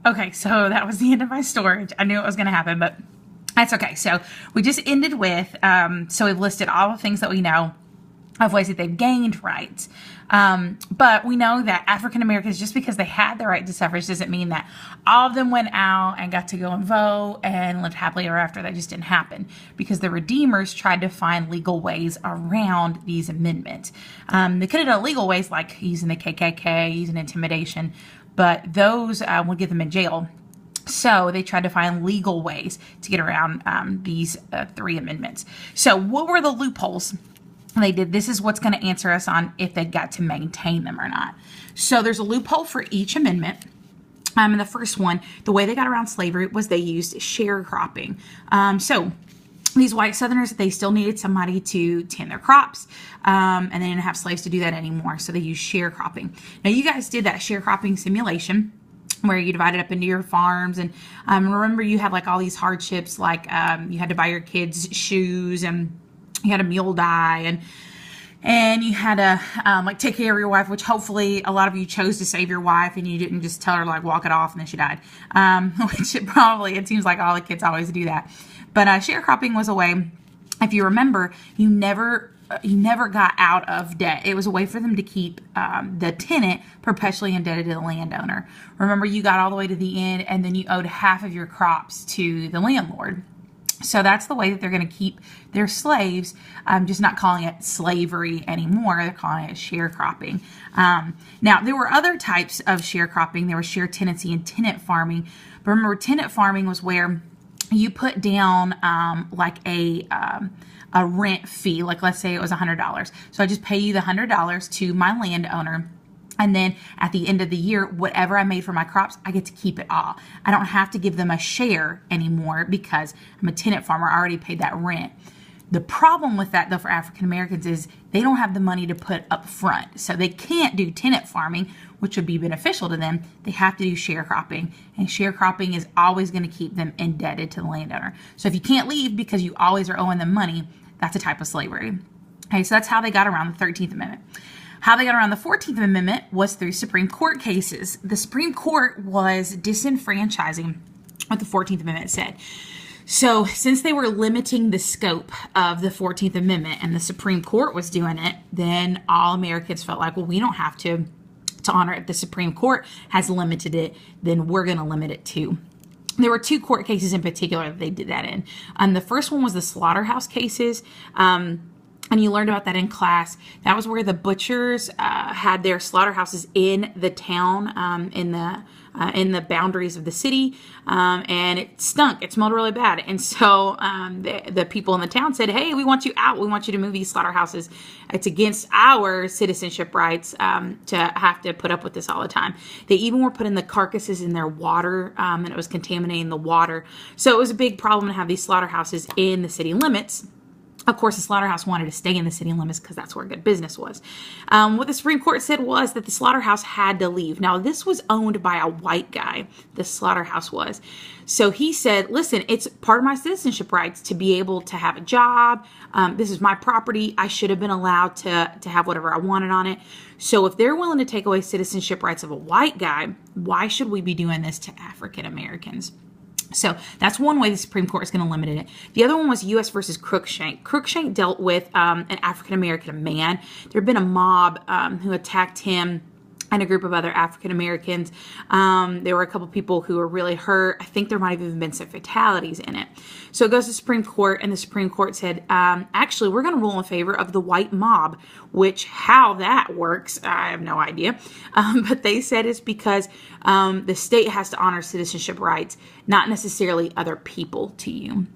Okay, so that was the end of my storage. I knew it was going to happen, but that's okay. So we just ended with, so we've listed all the things that we know of ways that they've gained rights. But we know that African Americans, just because they had the right to suffrage, doesn't mean that all of them went out and got to go and vote and lived happily ever after. That just didn't happen, because the Redeemers tried to find legal ways around these amendments. They could have done legal ways like using the KKK, using intimidation, but those would get them in jail. So they tried to find legal ways to get around these 3 amendments. So what were the loopholes they did? This is what's going to answer us on if they got to maintain them or not. So there's a loophole for each amendment. And the first one, the way they got around slavery was they used sharecropping. So these white Southerners, they still needed somebody to tend their crops, and they didn't have slaves to do that anymore. So they used sharecropping. Now, you guys did that sharecropping simulation where you divided up into your farms, and remember you had like all these hardships, like you had to buy your kids shoes, and you had a mule die, and you had to like take care of your wife, which hopefully a lot of you chose to save your wife and you didn't just tell her like walk it off and then she died, which it seems like all the kids always do that. But sharecropping was a way, if you remember, you never got out of debt. It was a way for them to keep the tenant perpetually indebted to the landowner. Remember, you got all the way to the end and then you owed half of your crops to the landlord. So that's the way that they're going to keep their slaves. I'm just not calling it slavery anymore. They're calling it sharecropping. Now, there were other types of sharecropping. There was share tenancy and tenant farming. But remember, tenant farming was where you put down like a rent fee. Like, let's say it was $100. So I just pay you the $100 to my landowner. And then at the end of the year, whatever I made for my crops, I get to keep it all. I don't have to give them a share anymore because I'm a tenant farmer. I already paid that rent. The problem with that, though, for African Americans is they don't have the money to put up front. So they can't do tenant farming, which would be beneficial to them. They have to do sharecropping. And sharecropping is always going to keep them indebted to the landowner. So if you can't leave because you always are owing them money, that's a type of slavery. Okay, so that's how they got around the 13th Amendment. How they got around the 14th Amendment was through Supreme Court cases. The Supreme Court was disenfranchising what the 14th Amendment said. So since they were limiting the scope of the 14th Amendment and the Supreme Court was doing it, then all Americans felt like, well, we don't have to honor it. The Supreme Court has limited it, then we're going to limit it too. There were 2 court cases in particular that they did that in. The first one was the slaughterhouse cases. And you learned about that in class. That was where the butchers had their slaughterhouses in the town, in the boundaries of the city, and it stunk. It smelled really bad. And so the people in the town said, hey, we want you out. We want you to move these slaughterhouses. It's against our citizenship rights to have to put up with this all the time. They even were putting the carcasses in their water, and it was contaminating the water. So it was a big problem to have these slaughterhouses in the city limits. Of course, the slaughterhouse wanted to stay in the city limits because that's where good business was. What the Supreme Court said was that the slaughterhouse had to leave. Now, this was owned by a white guy, the slaughterhouse was. So he said, listen, it's part of my citizenship rights to be able to have a job. This is my property. I should have been allowed to have whatever I wanted on it. So if they're willing to take away citizenship rights of a white guy, why should we be doing this to African Americans? So that's one way the Supreme Court is going to limit it. The other one was U.S. versus Cruikshank. Cruikshank dealt with an African-American man. There had been a mob who attacked him and a group of other African Americans. There were a couple people who were really hurt. I think there might have even been some fatalities in it. So it goes to the Supreme Court, and the Supreme Court said, actually, we're going to rule in favor of the white mob, which how that works, I have no idea. But they said it's because the state has to honor citizenship rights, not necessarily other people to you.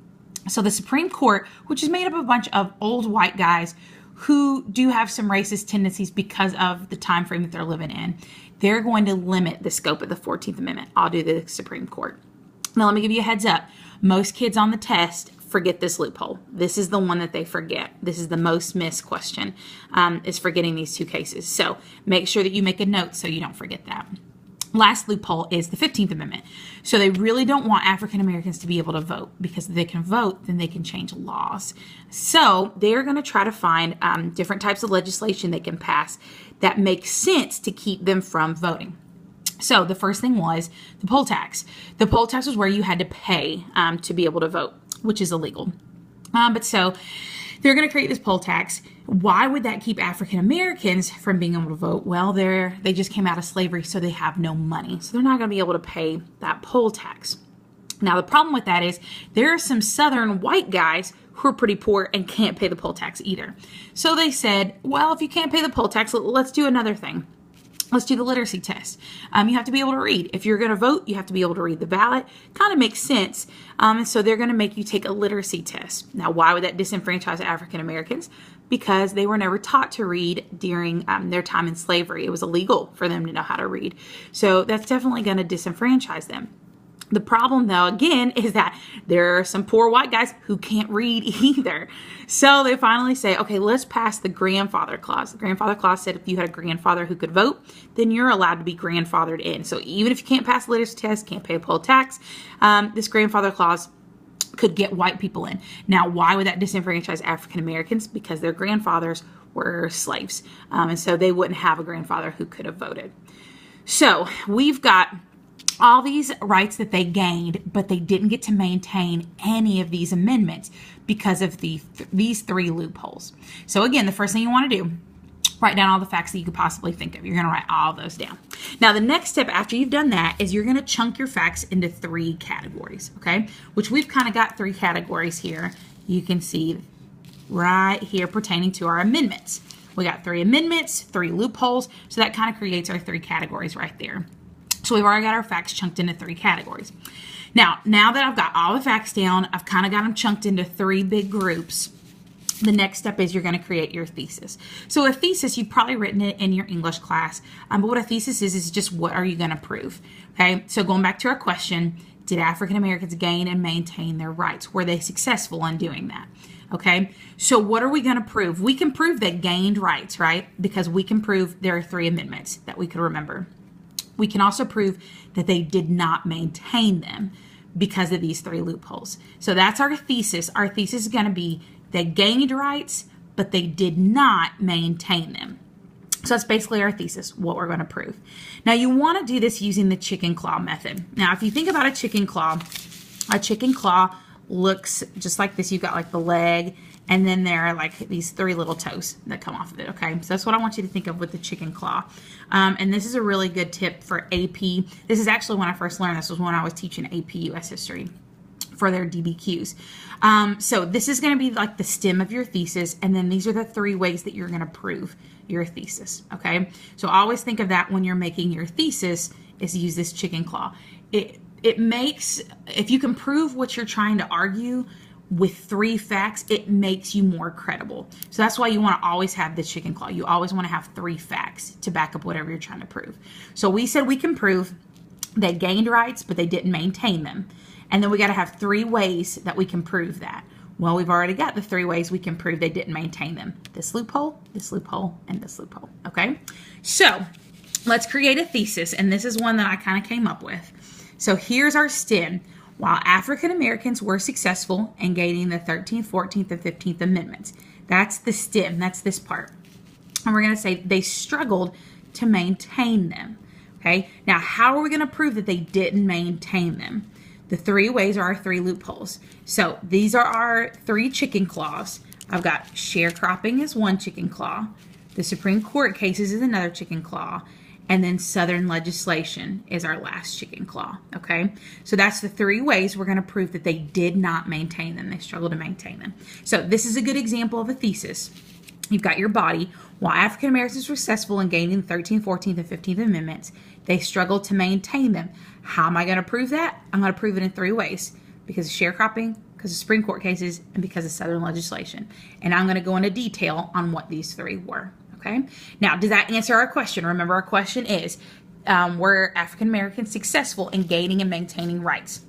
So the Supreme Court, which is made up of a bunch of old white guys who do have some racist tendencies because of the time frame that they're living in, they're going to limit the scope of the 14th Amendment. I'll do the Supreme Court. Now, let me give you a heads up. Most kids on the test forget this loophole. This is the one that they forget. This is the most missed question, is forgetting these 2 cases. So make sure that you make a note so you don't forget that. Last loophole is the 15th Amendment. So they really don't want African Americans to be able to vote, because if they can vote, then they can change laws. So they're going to try to find different types of legislation they can pass that makes sense to keep them from voting. So the first thing was the poll tax. The poll tax was where you had to pay to be able to vote, which is illegal. But so they're going to create this poll tax. Why would that keep African Americans from being able to vote? Well, they just came out of slavery, so they have no money. So they're not going to be able to pay that poll tax. Now, the problem with that is there are some Southern white guys who are pretty poor and can't pay the poll tax either. So they said, well, if you can't pay the poll tax, let's do another thing. Let's do the literacy test. You have to be able to read. If you're going to vote, you have to be able to read the ballot. Kind of makes sense. And so they're going to make you take a literacy test. Now, why would that disenfranchise African Americans? Because they were never taught to read during their time in slavery. It was illegal for them to know how to read. So that's definitely going to disenfranchise them. The problem, though, again, is that there are some poor white guys who can't read either. So they finally say, okay, let's pass the grandfather clause. The grandfather clause said if you had a grandfather who could vote, then you're allowed to be grandfathered in. So even if you can't pass the literacy test, can't pay a poll tax, this grandfather clause could get white people in. Now, why would that disenfranchise African Americans? Because their grandfathers were slaves. And so they wouldn't have a grandfather who could have voted. So we've got all these rights that they gained, but they didn't get to maintain any of these amendments because of these three loopholes. So again, the first thing you want to do, write down all the facts that you could possibly think of. You're going to write all those down. Now, the next step after you've done that is you're going to chunk your facts into 3 categories, okay? Which we've kind of got 3 categories here. You can see right here pertaining to our amendments. We got 3 amendments, 3 loopholes, so that kind of creates our 3 categories right there. So we've already got our facts chunked into 3 categories. Now that I've got all the facts down, I've kind of got them chunked into 3 big groups. The next step is you're going to create your thesis. So a thesis, you've probably written it in your English class, but what a thesis is just what are you going to prove? Okay, so going back to our question, did African Americans gain and maintain their rights? Were they successful in doing that? Okay, so what are we going to prove? We can prove they gained rights, right? Because we can prove there are 3 amendments that we could remember. We can also prove that they did not maintain them because of these 3 loopholes. So that's our thesis. Our thesis is going to be they gained rights, but they did not maintain them. So that's basically our thesis, what we're going to prove. Now you want to do this using the chicken claw method. Now if you think about a chicken claw looks just like this. You've got like the leg, and then there are like these 3 little toes that come off of it, okay? So that's what I want you to think of with the chicken claw. And this is a really good tip for AP. This is actually when I first learned this, was when I was teaching AP US History for their DBQs. So this is going to be like the stem of your thesis, and then these are the 3 ways that you're going to prove your thesis, okay? So always think of that when you're making your thesis, is use this chicken claw. It makes, if you can prove what you're trying to argue with 3 facts, it makes you more credible. So that's why you want to always have the chicken claw. You always want to have 3 facts to back up whatever you're trying to prove. So we said we can prove they gained rights, but they didn't maintain them. And then we got to have 3 ways that we can prove that. Well, we've already got the 3 ways we can prove they didn't maintain them. This loophole, and this loophole, okay? So let's create a thesis, and this is one that I kind of came up with. So here's our stem. While African Americans were successful in gaining the 13th, 14th, and 15th Amendments. That's the stem. That's this part. And we're going to say they struggled to maintain them. Okay? Now, how are we going to prove that they didn't maintain them? The 3 ways are our 3 loopholes. So these are our 3 chicken claws. I've got sharecropping is 1 chicken claw. The Supreme Court cases is another chicken claw. And then Southern legislation is our last chicken claw, okay? So that's the 3 ways we're going to prove that they did not maintain them. They struggled to maintain them. So this is a good example of a thesis. You've got your body. While African Americans were successful in gaining the 13th, 14th, and 15th Amendments, they struggled to maintain them. How am I going to prove that? I'm going to prove it in 3 ways. Because of sharecropping, because of Supreme Court cases, and because of Southern legislation. And I'm going to go into detail on what these 3 were. Okay. Now, does that answer our question? Remember, our question is, were African Americans successful in gaining and maintaining rights?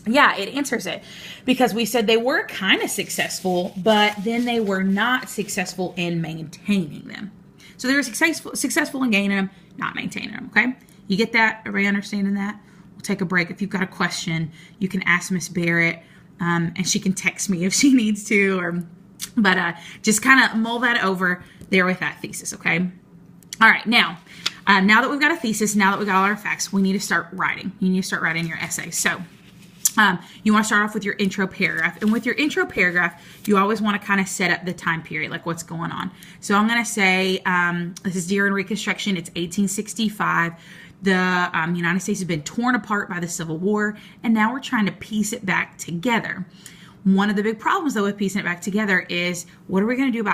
Yeah, it answers it, because we said they were kind of successful, but then they were not successful in maintaining them. So they were successful in gaining them, not maintaining them. Okay. You get that? Everybody understanding that? We'll take a break. If you've got a question, you can ask Miss Barrett, and she can text me if she needs to, but just kind of mull that over there with that thesis, okay? All right, now, now that we've got a thesis, now that we've got all our facts, we need to start writing. You need to start writing your essay. So you want to start off with your intro paragraph. And with your intro paragraph, you always want to kind of set up the time period, like what's going on. So I'm going to say, this is during Reconstruction. It's 1865. The United States has been torn apart by the Civil War, and now we're trying to piece it back together. One of the big problems, though, with piecing it back together is, what are we going to do about